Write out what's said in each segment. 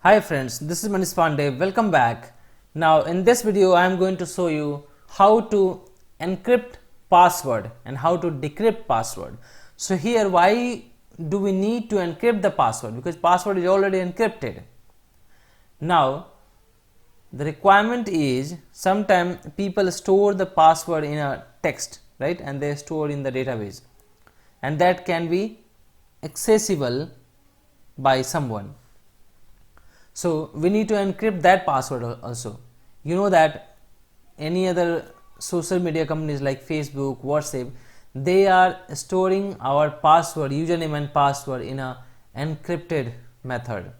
Hi friends, this is Manish Pandey. Welcome back. Now in this video I am going to show you how to encrypt password and how to decrypt password. So here, why do we need to encrypt the password? Because password is already encrypted. Now the requirement is, sometimes people store the password in a text, right, and they store in the database, and that can be accessible by someone. So we need to encrypt that password also. You know that any other social media companies like Facebook, WhatsApp, they are storing our password, username and password in a encrypted method.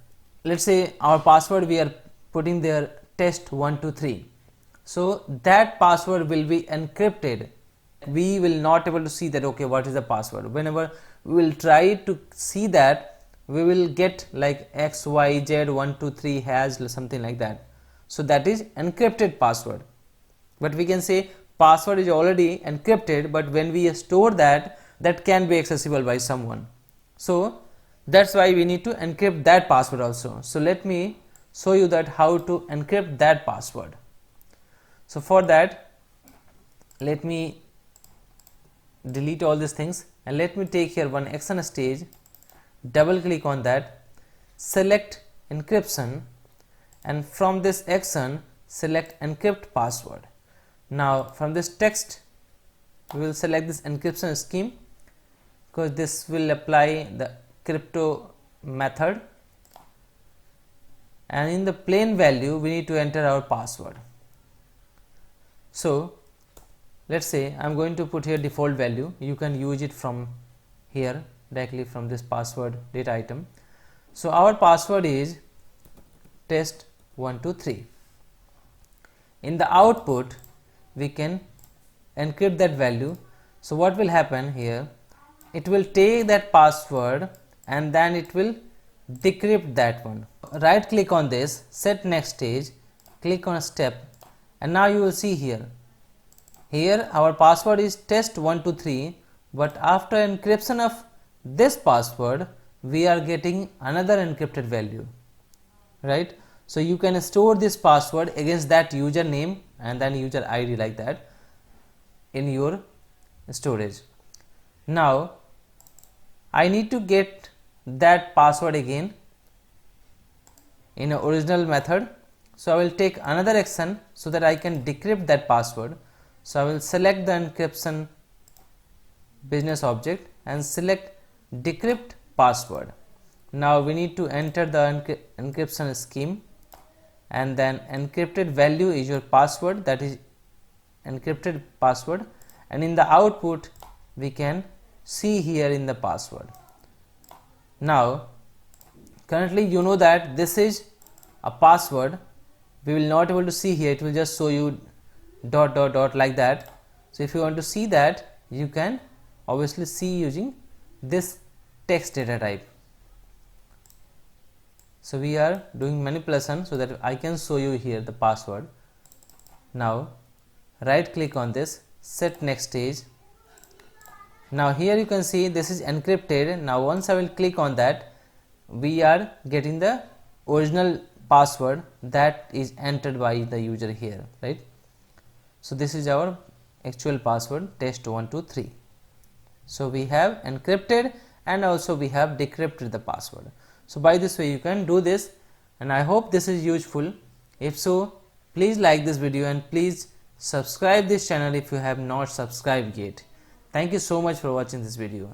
Let's say our password, we are putting there test123. So that password will be encrypted. We will not able to see that, okay, what is the password. Whenever we will try to see that, we will get like XYZ123 has something like that. So that is encrypted password. But we can say password is already encrypted, but when we store that, that can be accessible by someone. So that's why we need to encrypt that password also. So let me show you that how to encrypt that password. So for that, let me delete all these things and let me take here one action stage. Double click on that, select encryption, and from this action select encrypt password. Now from this text we will select this encryption scheme, because this will apply the crypto method, and in the plain value we need to enter our password. So let's say I am going to put here default value. You can use it from here directly from this password data item. So our password is test123. In the output we can encrypt that value. So what will happen here, it will take that password and then it will decrypt that one. Right click on this, set next stage, click on a step, and now you will see here our password is test123, but after encryption of this password we are getting another encrypted value, right? So you can store this password against that username and then user ID like that in your storage. Now I need to get that password again in an original method. So I will take another action so that I can decrypt that password. So I will select the encryption business object and select decrypt password. Now we need to enter the encryption scheme, and then encrypted value is your password, that is encrypted password, and in the output we can see here in the password. Now currently you know that this is a password. We will not able to see here, it will just show you ... like that. So if you want to see that, you can obviously see using this text data type. So we are doing manipulation so that I can show you here the password. Now right click on this, set next stage. Now here you can see this is encrypted. Now once I will click on that, we are getting the original password that is entered by the user here, right? So this is our actual password, test123. So we have encrypted and also we have decrypted the password. So by this way you can do this, and I hope this is useful. If so, please like this video and please subscribe this channel if you have not subscribed yet. Thank you so much for watching this video.